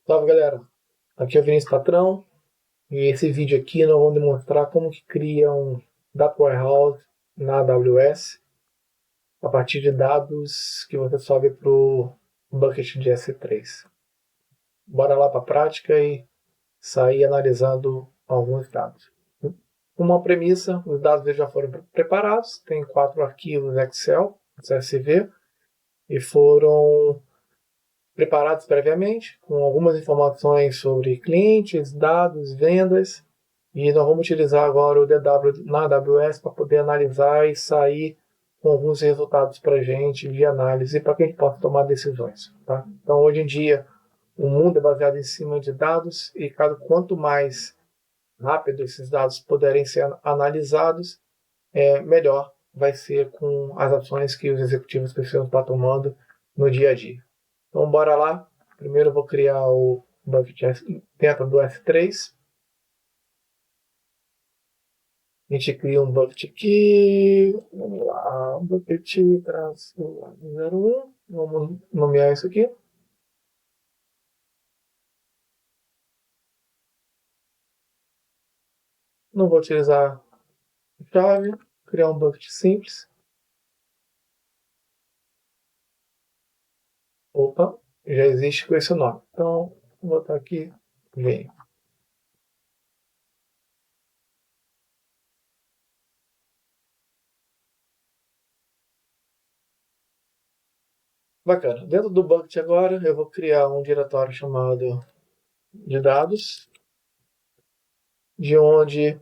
Salve, galera! Aqui é o Vinícius Patrão e esse vídeo aqui nós vamos demonstrar como que cria um Data Warehouse na AWS a partir de dados que você sobe para o bucket de S3. Bora lá para a prática e sair analisando alguns dados. Uma premissa, os dados já foram preparados, tem 4 arquivos Excel, CSV, e foram preparados previamente, com algumas informações sobre clientes, dados, vendas, e nós vamos utilizar agora o DW na AWS para poder analisar e sair com alguns resultados para a gente de análise para que a gente possa tomar decisões. Tá? Então, hoje em dia, o mundo é baseado em cima de dados e quanto mais rápido esses dados puderem ser analisados, melhor vai ser com as ações que os executivos precisam estar tomando no dia a dia. Então, bora lá. Primeiro eu vou criar o bucket dentro do S3. A gente cria um bucket aqui. Vamos lá, bucket -01. Vamos nomear isso aqui. Não vou utilizar chave. Criar um bucket simples. Opa, já existe com esse nome. Então, vou botar aqui vem. Bacana. Dentro do bucket agora, eu vou criar um diretório chamado de dados, de onde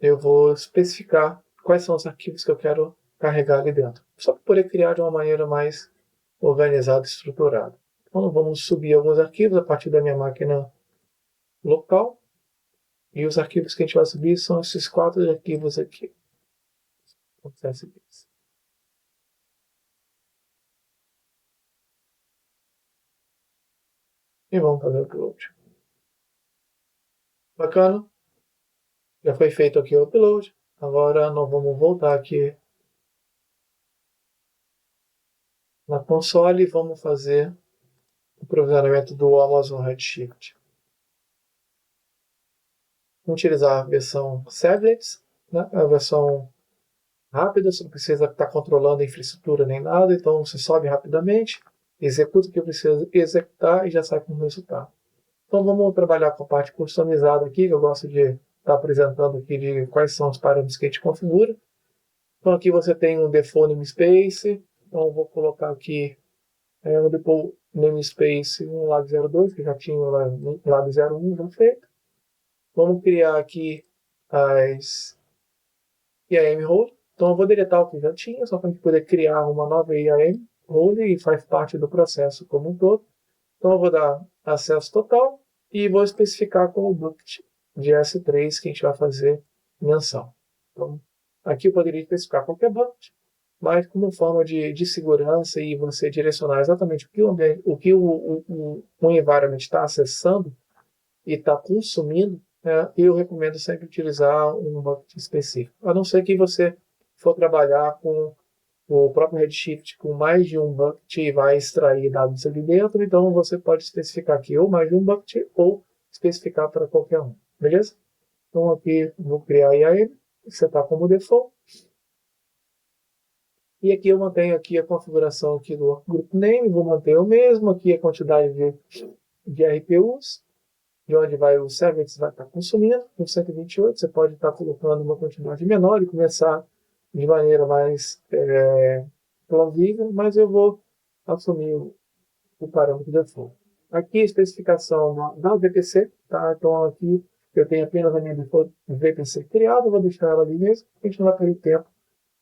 eu vou especificar quais são os arquivos que eu quero carregar ali dentro, só para poder criar de uma maneira mais organizada e estruturada. Então, vamos subir alguns arquivos a partir da minha máquina local, e os arquivos que a gente vai subir são esses 4 arquivos aqui. E vamos fazer o upload. Bacana. Já foi feito aqui o upload. Agora nós vamos voltar aqui na console e vamos fazer o provisionamento do Amazon Redshift. Vamos utilizar a versão Servlets, né? A versão rápida, você não precisa estar controlando a infraestrutura nem nada, então você sobe rapidamente, executa o que precisa executar e já sai com o resultado. Então vamos trabalhar com a parte customizada aqui, que eu gosto de estar apresentando aqui de quais são os parâmetros que a gente configura. Então aqui você tem um default namespace, então eu vou colocar aqui o default namespace um lab 02, que já tinha lá no lab 01 já feito. Vamos criar aqui as IAM role. Então eu vou deletar o que já tinha, só para a gente poder criar uma nova IAM role e faz parte do processo como um todo. Então eu vou dar acesso total e vou especificar como bucket de S3 que a gente vai fazer menção. Então, aqui eu poderia especificar qualquer bucket, mas como forma de segurança e você direcionar exatamente o que o environment está acessando e está consumindo, eu recomendo sempre utilizar um bucket específico. A não ser que você for trabalhar com o próprio Redshift com mais de um bucket e vai extrair dados ali dentro, então você pode especificar aqui ou mais de um bucket ou especificar para qualquer um, beleza? Então aqui vou criar a IAM, setar como default, e aqui eu mantenho aqui a configuração aqui do group name, vou manter o mesmo, aqui a quantidade de RPUs, de onde vai o servlets vai estar consumindo, com 128, você pode estar colocando uma quantidade menor e começar de maneira mais plausível, mas eu vou assumir o parâmetro default. Aqui a especificação da VPC, tá? Então aqui eu tenho apenas a minha VPC criada, vou deixar ela ali mesmo, a gente não vai perder tempo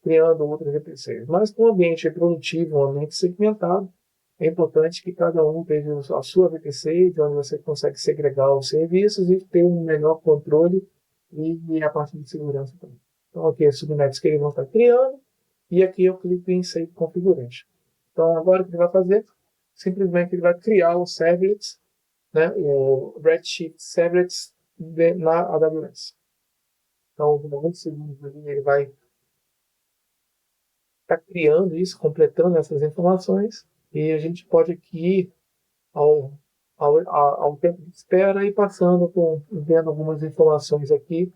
criando outras VPCs. Mas com um ambiente produtivo, um ambiente segmentado, é importante que cada um tenha a sua VPC, de onde você consegue segregar os serviços e ter um melhor controle e a parte de segurança também. Então aqui é os subnets que eles vão estar criando, e aqui eu clico em Save Configuration. Então agora o que ele vai fazer? Simplesmente ele vai criar o servlets, né, o Redshift servlets na AWS. Então, por alguns segundos ali, ele vai estar criando isso, completando essas informações, e a gente pode aqui, ao ao tempo de espera e vendo algumas informações aqui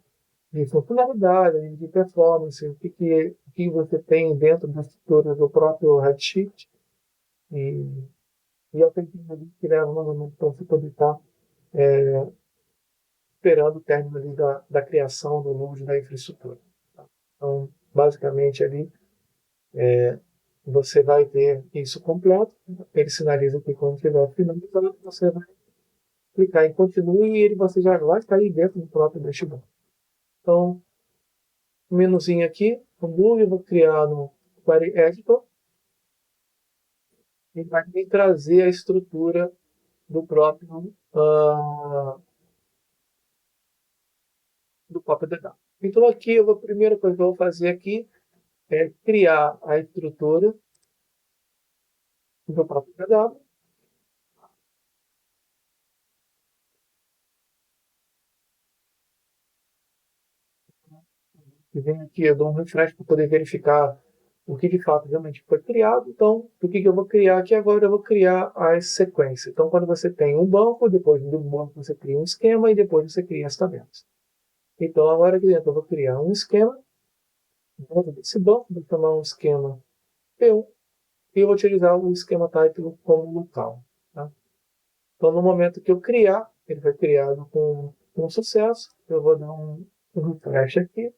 de funcionalidade, de performance, o que você tem dentro da estrutura do próprio Redshift e, e ao tempinho ali que leva mais ou menos para você poder estar esperando o término ali da criação do load da infraestrutura. Tá? Então, basicamente ali, você vai ter isso completo, ele sinaliza que quando estiver finalizado, você vai clicar em continue e você já vai cair dentro do próprio dashboard. Então, o menuzinho aqui, o Google, eu vou criar no Query Editor e vai me trazer a estrutura do próprio DW. Então aqui, a primeira coisa que eu vou fazer aqui é criar a estrutura do próprio DW. E vem aqui, eu dou um refresh para poder verificar o que de fato realmente foi criado. Então, o que eu vou criar aqui agora? Eu vou criar as sequências. Então, quando você tem um banco, depois do banco você cria um esquema e depois você cria as tabelas. Então, agora aqui dentro eu vou criar um esquema. Dentro desse banco, vou chamar um esquema P1 e eu vou utilizar o esquema type como local. Tá? Então, no momento que eu criar, ele foi criado com sucesso. Eu vou dar um refresh aqui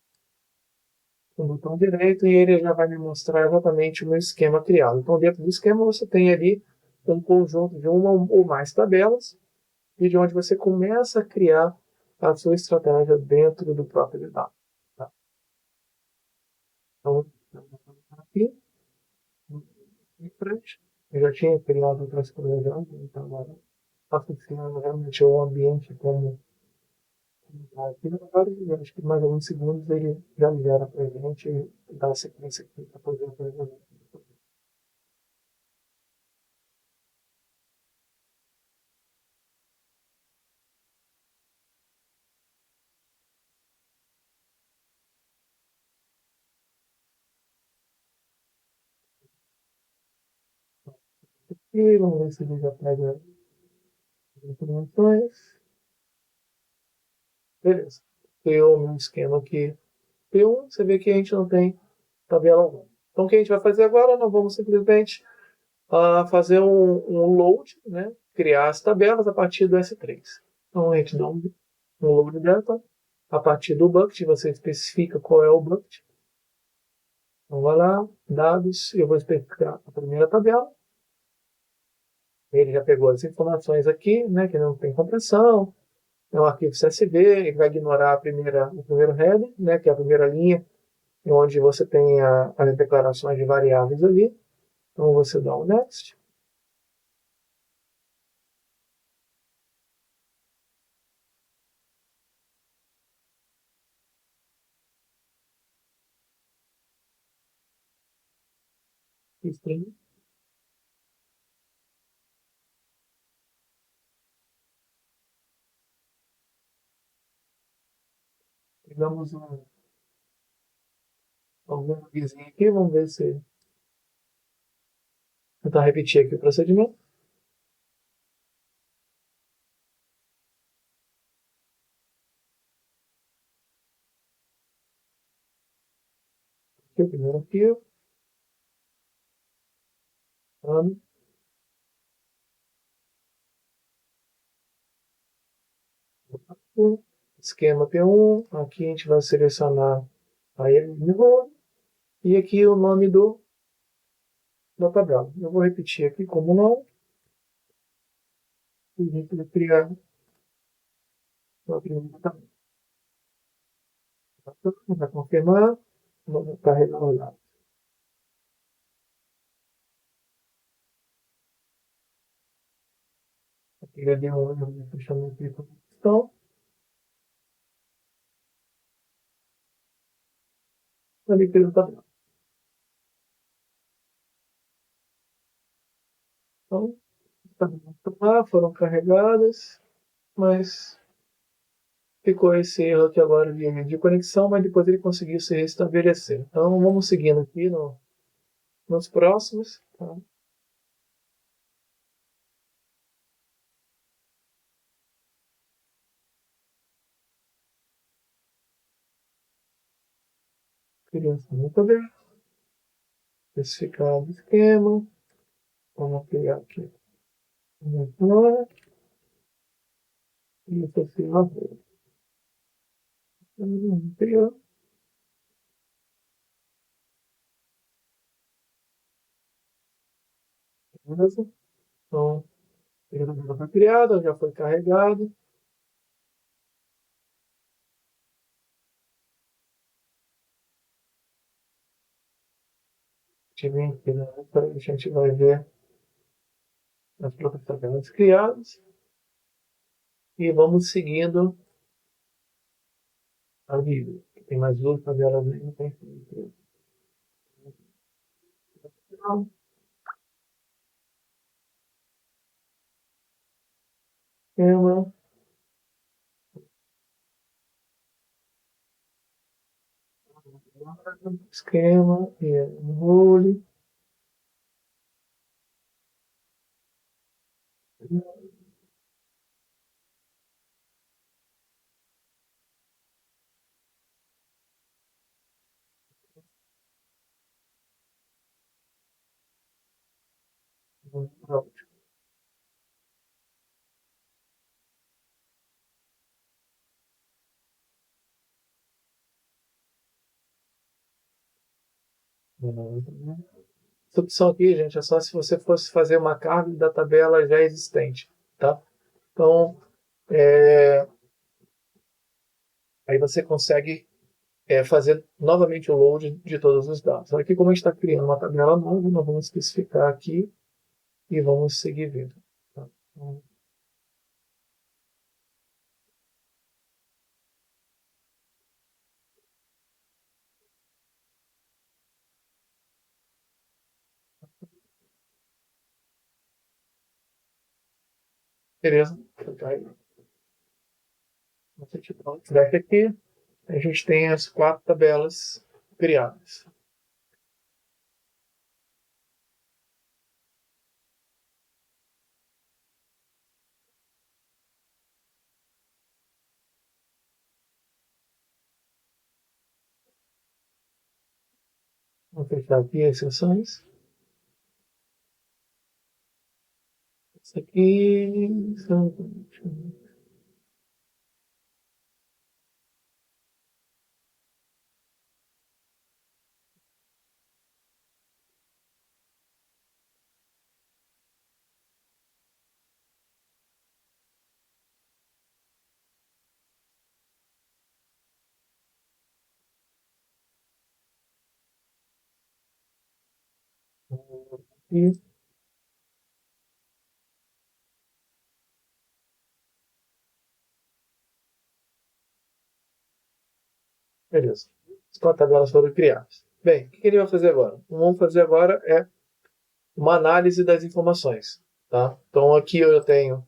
com o botão direito e ele já vai me mostrar exatamente o meu esquema criado. Então, dentro do esquema, você tem ali um conjunto de uma ou mais tabelas e de onde você começa a criar a sua estratégia dentro do próprio DW. Tá? Então, aqui, em frente, eu já tinha criado outras coisas antes, então agora associando realmente o ambiente como aqui agora, acho que mais alguns segundos ele já libera para a gente e dá a sequência aqui para poder fazer. E vamos ver se ele já pega as informações. Beleza. Criou o meu esquema aqui. P1, você vê que a gente não tem tabela alguma. Então o que a gente vai fazer agora? Nós vamos simplesmente fazer um load, né? Criar as tabelas a partir do S3. Então a gente dá um load data a partir do bucket, você especifica qual é o bucket. Então vai lá, dados, eu vou especificar a primeira tabela. Ele já pegou as informações aqui, né, que não tem compressão, é um arquivo CSV, ele vai ignorar o primeiro header, né, que é a primeira linha, onde você tem as declarações de variáveis ali. Então você dá um next. String. Pegamos algum vizinho aqui, vamos ver se tentar repetir aqui o procedimento. Aqui o primeiro arquivo, ano, esquema P1, aqui a gente vai selecionar a erro e aqui o nome da tabela. Eu vou repetir aqui como não, e a gente vai criar a primeira tabela. Vai confirmar, vamos carregar o lado. Aqui já deu um erro de fechamento de conexão. Ali fez a tabela. Então, as tabelas estão lá, foram carregadas, mas ficou esse erro aqui agora de conexão, mas depois ele conseguiu se restabelecer. Então vamos seguindo aqui nos próximos. Tá? criação do tabela, especificar o esquema, vamos criar aqui uma flora, e associar criar, beleza? Então, ele já foi criado, já foi carregado. Aqui, né? A gente vai ver as próprias tabelas criadas e vamos seguindo a Bíblia. Tem mais duas tabelas aí, não tem esquema, esquema e role. Essa opção aqui, gente, é só se você fosse fazer uma carga da tabela já existente, tá? Então, aí você consegue fazer novamente o load de todos os dados. Aqui, como a gente está criando uma tabela nova, nós vamos especificar aqui e vamos seguir vendo. Tá? Então, beleza. Você tiver um track aqui, a gente tem as 4 tabelas criadas. Vou fechar aqui as seções. Isso aqui são. E, beleza. As 4 tabelas foram criadas. Bem, o que ele vai fazer agora? O que vamos fazer agora é uma análise das informações. Tá? Então aqui eu tenho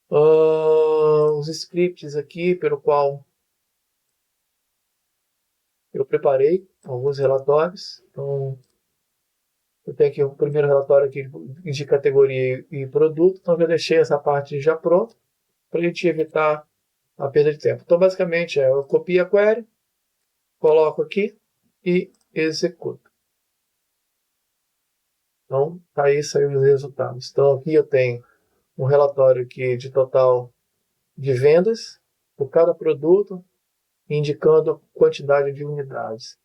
os scripts aqui pelo qual eu preparei alguns relatórios. Então eu tenho aqui o primeiro relatório aqui de categoria e produto. Então eu já deixei essa parte já pronta para a gente evitar a perda de tempo. Então basicamente eu copio a query, coloco aqui e executo. Então tá aí saiu os resultados. Então aqui eu tenho um relatório aqui de total de vendas por cada produto, indicando quantidade de unidades.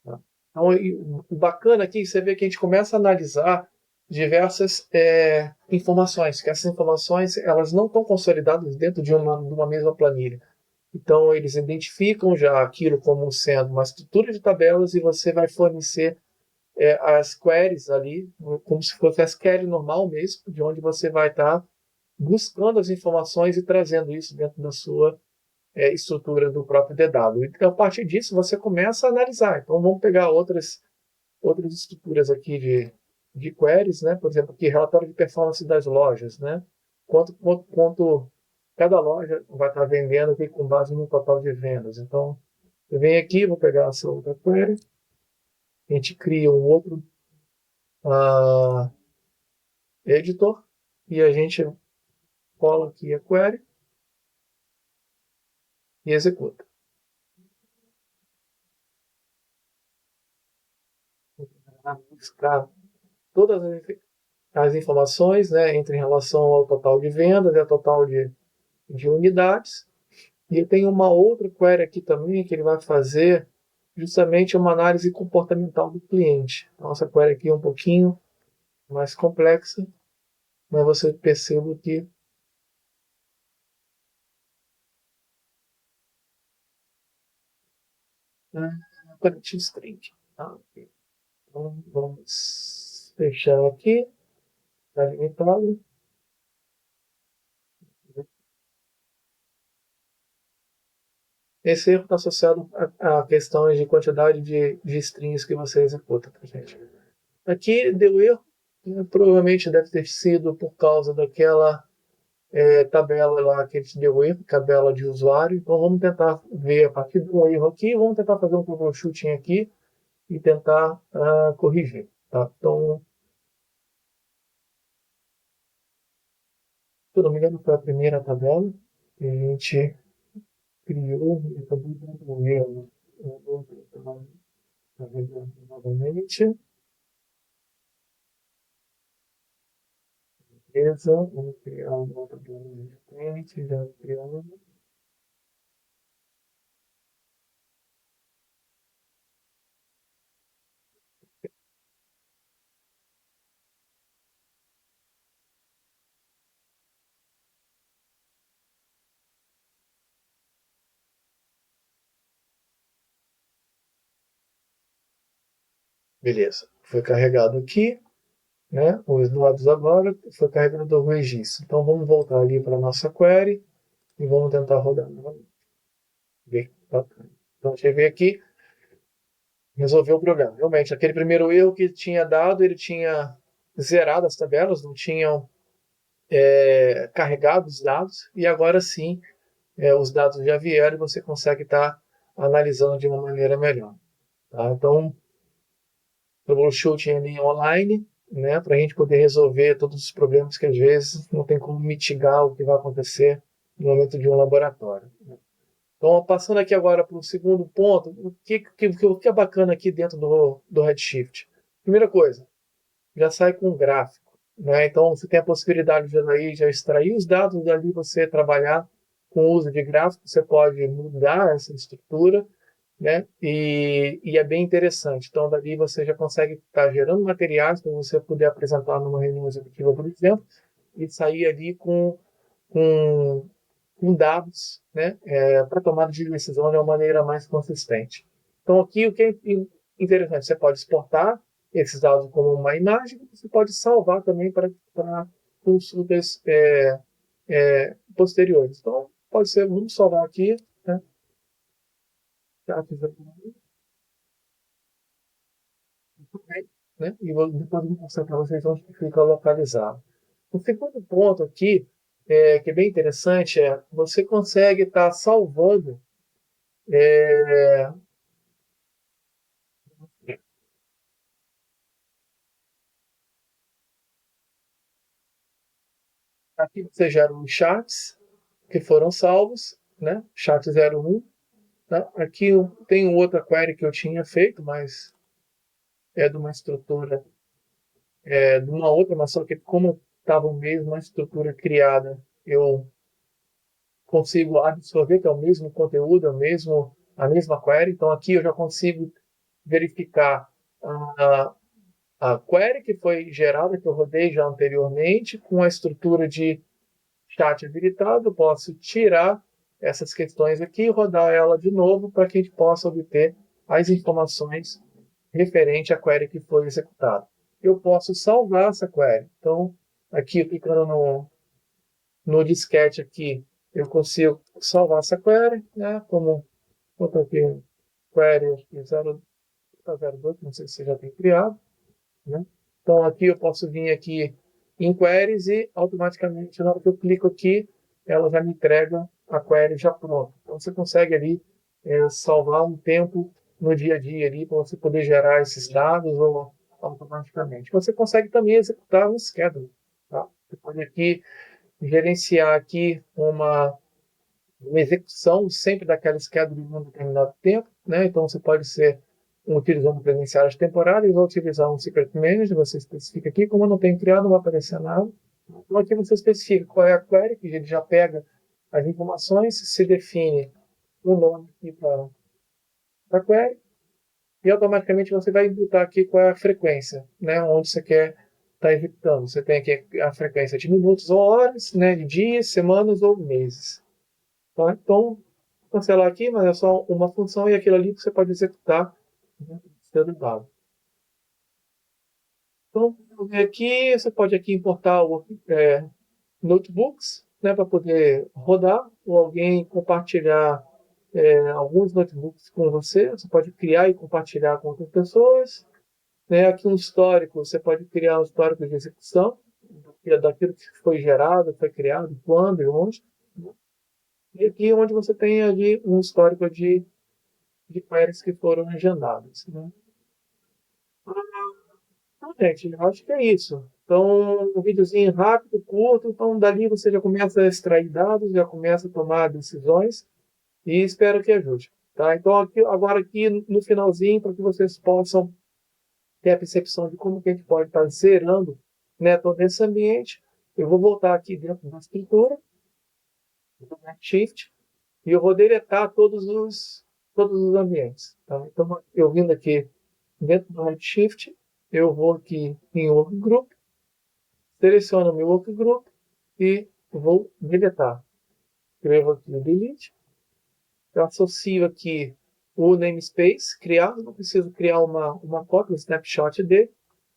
Tá? Então, o bacana aqui, você vê que a gente começa a analisar diversas informações, que essas informações elas não estão consolidadas dentro de uma mesma planilha. Então, eles identificam já aquilo como sendo uma estrutura de tabelas e você vai fornecer as queries ali, como se fosse as queries normal mesmo, de onde você vai estar buscando as informações e trazendo isso dentro da sua estrutura do próprio DW. Então, a partir disso, você começa a analisar. Então, vamos pegar outras estruturas aqui de queries, né? Por exemplo, aqui, relatório de performance das lojas, né? Quanto cada loja vai estar vendendo aqui com base no total de vendas. Então, eu venho aqui, vou pegar essa outra query, a gente cria um outro uh, editor e a gente cola aqui a query e executa. buscar todas as informações, né, entre em relação ao total de vendas e ao total de unidades. E ele tem uma outra query aqui também que ele vai fazer justamente uma análise comportamental do cliente. Então, essa query aqui é um pouquinho mais complexa, mas você percebe que Connecting String. Tá? Então, vamos fechar aqui, está limitado. Esse erro está associado a questões de quantidade de strings que você executa, tá, gente? Aqui deu erro, né? Provavelmente deve ter sido por causa daquela tabela lá que ele te deu erro, tabela de usuário. Então vamos tentar ver a partir de um erro aqui, vamos tentar fazer um troubleshooting aqui e tentar corrigir. Tá? Então, se eu não me engano, foi a primeira tabela que a gente criou e acabou dando um erro. Eu vou tentar carregar novamente. Beleza, vamos criar uma outra tabela diferente, já criamos. Beleza, foi carregado aqui, né? Os dados agora foi carregado o registro. Então vamos voltar ali para a nossa query e vamos tentar rodar novamente. Então a gente vê aqui, resolveu o problema. Realmente, aquele primeiro erro que tinha dado, ele tinha zerado as tabelas, não tinham carregado os dados, e agora sim os dados já vieram e você consegue estar analisando de uma maneira melhor. Tá? Então, troubleshooting ali online, né, para a gente poder resolver todos os problemas que às vezes não tem como mitigar o que vai acontecer no momento de um laboratório. Então, passando aqui agora para o segundo ponto, o que é bacana aqui dentro do Redshift? Primeira coisa, já sai com um gráfico. Né? Então, você tem a possibilidade de daí já extrair os dados, dali você trabalhar com o uso de gráfico, você pode mudar essa estrutura, né? E é bem interessante. Então, dali você já consegue estar gerando materiais para você poder apresentar numa reunião executiva, por exemplo, e sair ali com, com dados, né? Para tomada de decisão de uma maneira mais consistente. Então, aqui o que é interessante, você pode exportar esses dados como uma imagem, você pode salvar também para consultas posteriores. Então, pode ser, vamos salvar aqui, né? Já fizemos, né? E depois eu vou mostrar para vocês onde fica localizado. O segundo ponto aqui, que é bem interessante, é você consegue estar salvando. É, aqui você gera os chats que foram salvos, né? Chat 01. Tá? Aqui tem outra query que eu tinha feito, mas é de uma estrutura, de uma outra, mas só que como estava o mesmo, uma estrutura criada, eu consigo absorver que é o mesmo conteúdo, a mesma query. Então aqui eu já consigo verificar a, a query que foi gerada, que eu rodei já anteriormente, com a estrutura de chat habilitado. Eu posso tirar essas questões aqui e rodar ela de novo para que a gente possa obter as informações referente à query que foi executada. Eu posso salvar essa query. Então, aqui clicando no disquete aqui, eu consigo salvar essa query, né? Como botar aqui query 0.02, não sei se você já tem criado, né? Então aqui eu posso vir aqui em queries e automaticamente na hora que eu clico aqui, ela já me entrega a query já pronta. Então você consegue ali salvar um tempo no dia a dia ali para você poder gerar esses dados ou automaticamente. Você consegue também executar um schedule, tá? Você pode aqui gerenciar aqui uma execução sempre daquela schedule em um determinado tempo, né? Então você pode ser utilizando credenciais temporárias, vou utilizar um Secret Manager, você especifica aqui, como eu não tenho criado, não vai aparecer nada. Então aqui você especifica qual é a query, que ele já pega as informações, se define o nome aqui para a query, e automaticamente você vai imputar aqui qual é a frequência, né, onde você quer estar executando. Você tem aqui a frequência de minutos ou horas, né, de dias, semanas ou meses. Tá? Então, cancelar aqui, mas é só uma função e aquilo ali que você pode executar, né, sendo dado. Então, aqui você pode aqui importar notebooks, né, para poder rodar, ou alguém compartilhar alguns notebooks com você. Você pode criar e compartilhar com outras pessoas. Né? Aqui um histórico, você pode criar um histórico de execução, daquilo que foi gerado, foi criado, quando e onde. E aqui onde você tem ali um histórico de queries que foram agendadas. Né? Então, gente, eu acho que é isso. Então, um videozinho rápido, curto, então dali você já começa a extrair dados, já começa a tomar decisões e espero que ajude. Tá? Então, agora aqui no finalzinho, para que vocês possam ter a percepção de como que a gente pode estar zerando, né, todo esse ambiente, eu vou voltar aqui dentro da estrutura, do Shift, e eu vou deletar todos os ambientes. Tá? Então, eu vindo aqui dentro do Redshift, eu vou aqui em Workgroup, seleciono meu Workgroup e vou deletar. Escrevo aqui Delete, eu associo aqui o namespace criado, não preciso criar uma cópia, um snapshot dele,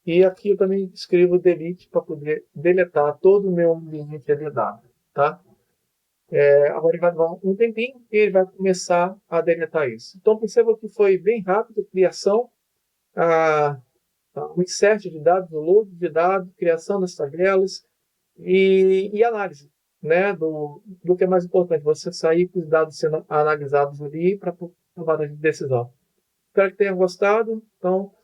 e aqui eu também escrevo delete para poder deletar todo o meu ambiente de dados. Tá? Agora ele vai levar um tempinho e ele vai começar a deletar isso. Então perceba que foi bem rápido a criação, a o insert de dados, o load de dados, criação das tabelas e análise, né, do que é mais importante, você sair com os dados sendo analisados ali para tomada de decisão. Espero que tenha gostado. Então,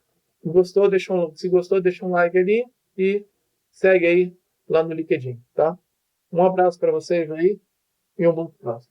se gostou, deixa um like ali e segue aí lá no LinkedIn, tá? Um abraço para vocês aí e um bom prazo.